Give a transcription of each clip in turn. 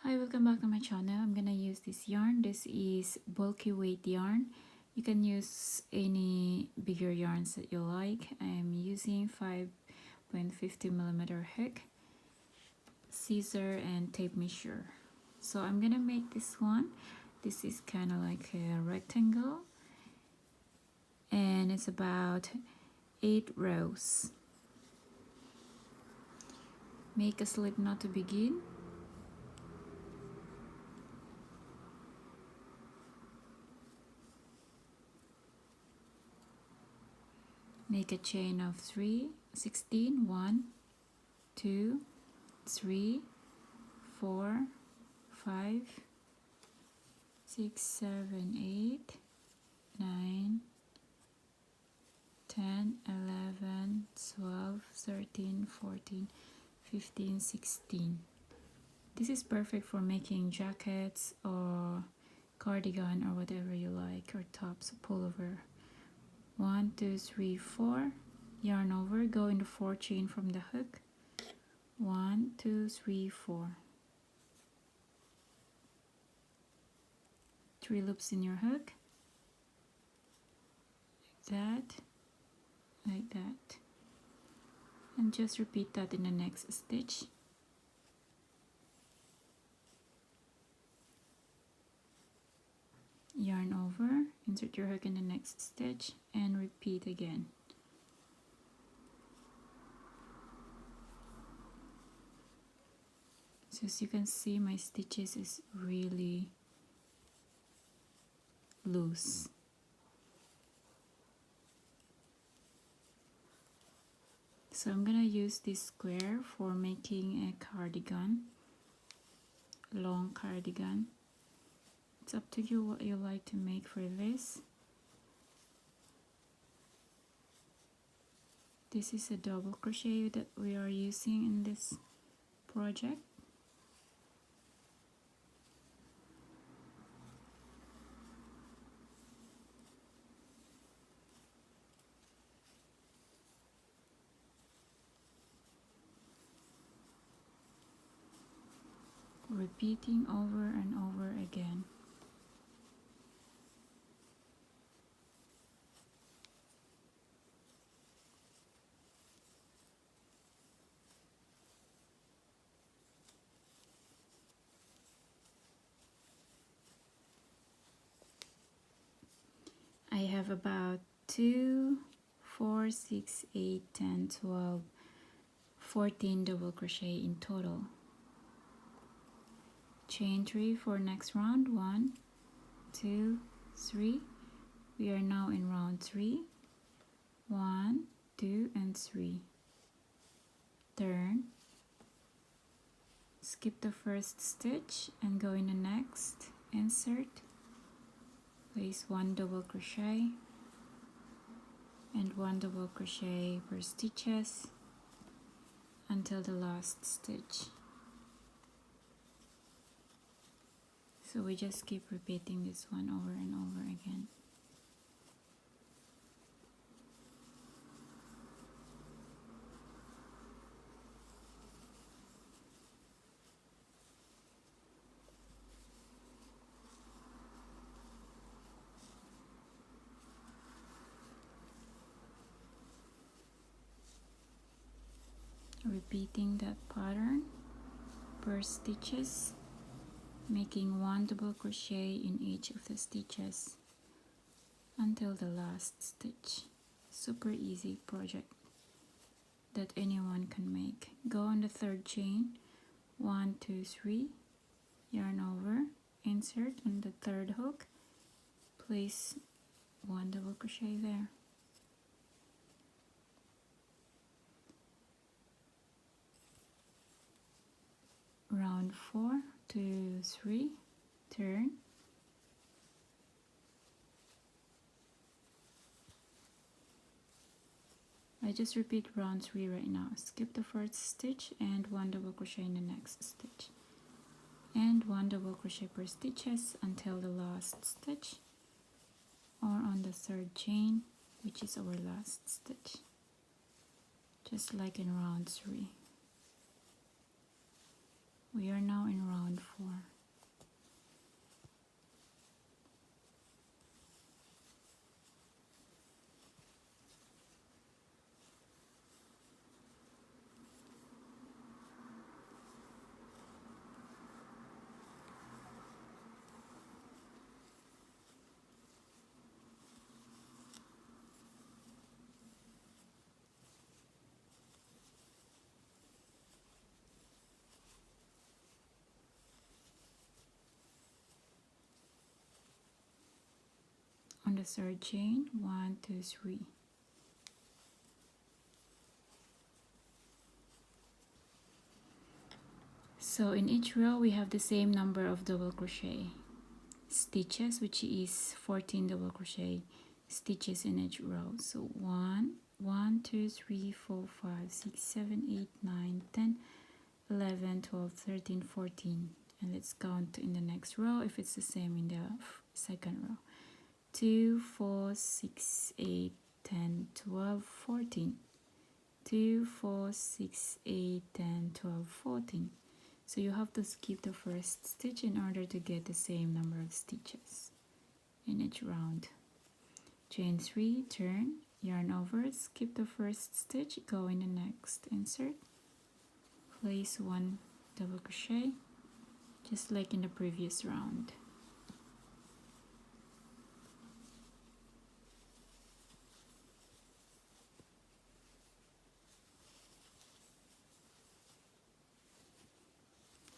Hi, welcome back to my channel. I'm gonna use this yarn. This is bulky weight yarn. You can use any bigger yarns that you like. I'm using 5.50 millimeter hook, scissor, and tape measure. So I'm gonna make this one. This is kind of like a rectangle, and it's about 8 rows. Make a slip knot to begin. Make a chain of 16. 1, 2, 3, 4, 5, 6, 7, 8, 9, 10, 11, 12, 13, 14, 15, 16. This is perfect for making jackets or cardigan or whatever you like, or tops, pullover. 1, 2, 3, 4. Yarn over, go into 4 chain from the hook. 1, 2, 3, 4. 3 loops in your hook, like that, and just repeat that in the next stitch. Yarn over, insert your hook in the next stitch, and repeat again. So as you can see, my stitches is really loose. So I'm gonna use this square for making a cardigan, long cardigan. It's up to you what you like to make for this. This is a double crochet that we are using in this project. Repeating over and over again. I have about 2, 4, 6, 8, 10, 12, 14 double crochet in total. Chain 3 for next round. 1, 2, 3. We are now in round 3. 1, 2, and 3. Turn. Skip the first stitch and go in the next. Insert. Place 1 double crochet and 1 double crochet per stitches until the last stitch. So we just keep repeating this one over and over again. Repeating that pattern per stitches, making 1 double crochet in each of the stitches until the last stitch. Super easy project that anyone can make. Go on the 3rd chain. 1, 2, 3. Yarn over, insert on the 3rd hook, place 1 double crochet there. Round 4, 2, 3, turn. I just repeat round 3 right now. Skip the first stitch and 1 double crochet in the next stitch, and 1 double crochet per stitches until the last stitch, or on the 3rd chain, which is our last stitch, just like in round 3. We are now in round 4. On the third chain, 1, 2, 3. So in each row we have the same number of double crochet stitches, which is 14 double crochet stitches in each row. So 1, 1, 2, 3, 4, 5, 6, 7, 8, 9, 10, 11, 12, 13, 14. And let's count in the next row if it's the same in the second row. 2, 4, 6, 8, 10, 12, 14. 2, 4, 6, 8, 10, 12, 14. So you have to skip the first stitch in order to get the same number of stitches in each round. Chain 3, turn, yarn over, skip the first stitch, go in the next, insert, place 1 double crochet, just like in the previous round.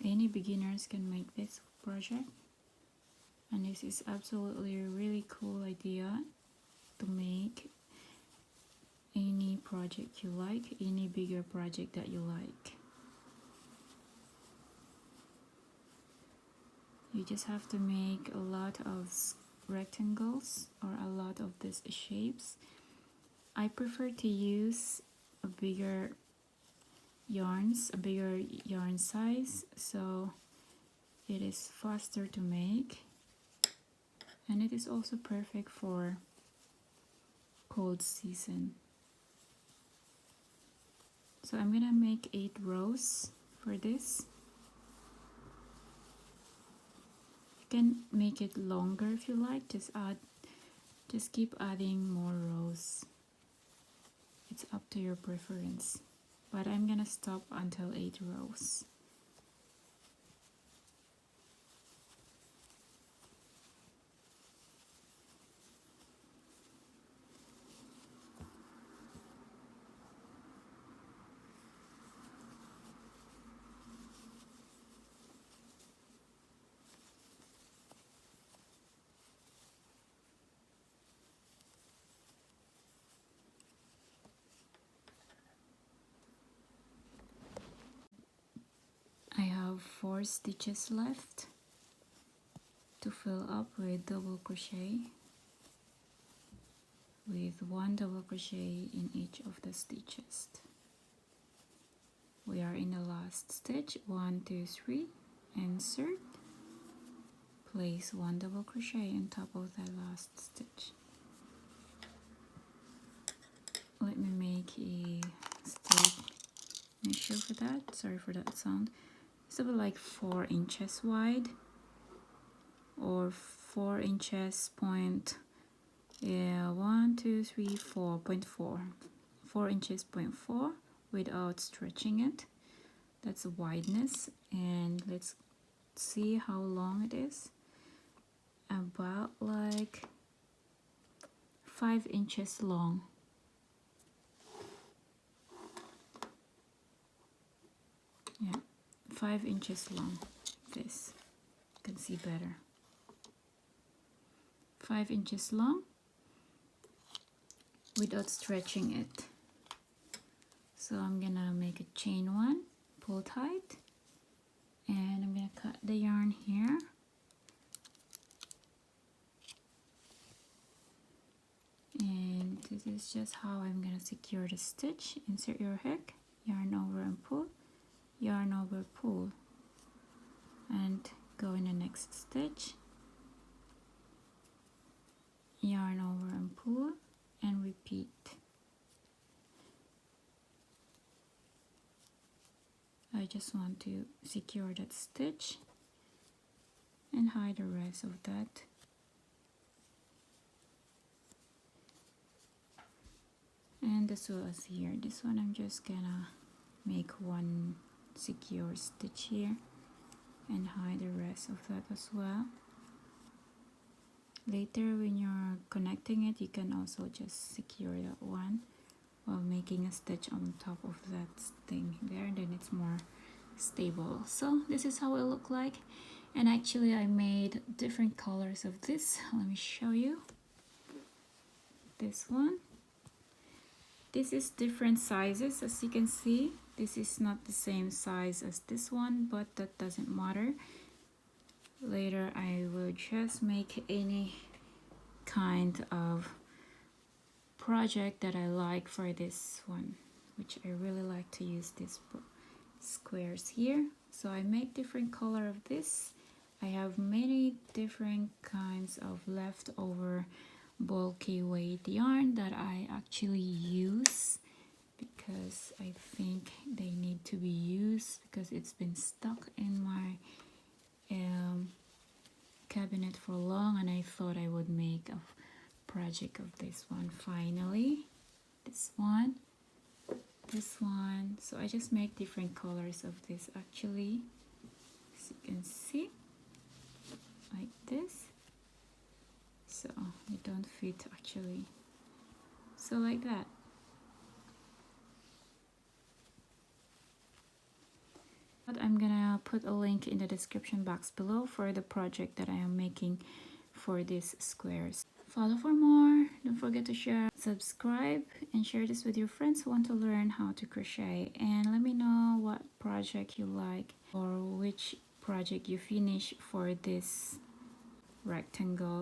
Any beginners can make this project, and this is absolutely a really cool idea to make any project you like, any bigger project that you like. You just have to make a lot of rectangles or a lot of these shapes. I prefer to use a bigger yarn size, so it is faster to make, and it is also perfect for cold season. So I'm gonna make 8 rows for this. You can make it longer if you like, just keep adding more rows. It's up to your preference, but I'm gonna stop until 8 rows. I have 4 stitches left to fill up with double crochet, with 1 double crochet in each of the stitches. We are in the last stitch. 1, 2, 3, insert, place 1 double crochet on top of the last stitch. Let me make a straight measure for that. Sorry for that sound. It's about like 4 inches wide, or 4 inches point, yeah, 1, 2, 3, 4.4, 4 inches point 4 without stretching it. That's the wideness, and let's see how long it is. About like 5 inches long. Yeah, 5 inches long. This you can see better. 5 inches long without stretching it. So I'm gonna make a chain 1, pull tight, and I'm gonna cut the yarn here. And this is just how I'm gonna secure the stitch. Insert your hook, yarn over and pull, yarn over, pull, and go in the next stitch, yarn over and pull, and repeat. I just want to secure that stitch and hide the rest of that. And as well as here, this one I'm just gonna make one secure stitch here and hide the rest of that as well. Later when you're connecting it, you can also just secure that one while making a stitch on top of that thing there, then it's more stable. So this is how it look like. And actually I made different colors of this. Let me show you. This one, this is different sizes, as you can see. This is not the same size as this one, but that doesn't matter. Later I will just make any kind of project that I like for this one, which I really like to use these squares here. So I make different color of this. I have many different kinds of leftover bulky weight yarn that I actually use because I think they need to be used because it's been stuck in my cabinet for long, and I thought I would make a project of this one finally. This one, this one. So I just make different colors of this actually, as you can see, like this. So it don't fit actually, so like that. But I'm gonna put a link in the description box below for the project that I am making for these squares. Follow for more. Don't forget to share, subscribe, and share this with your friends who want to learn how to crochet. And let me know what project you like or which project you finish for this rectangle.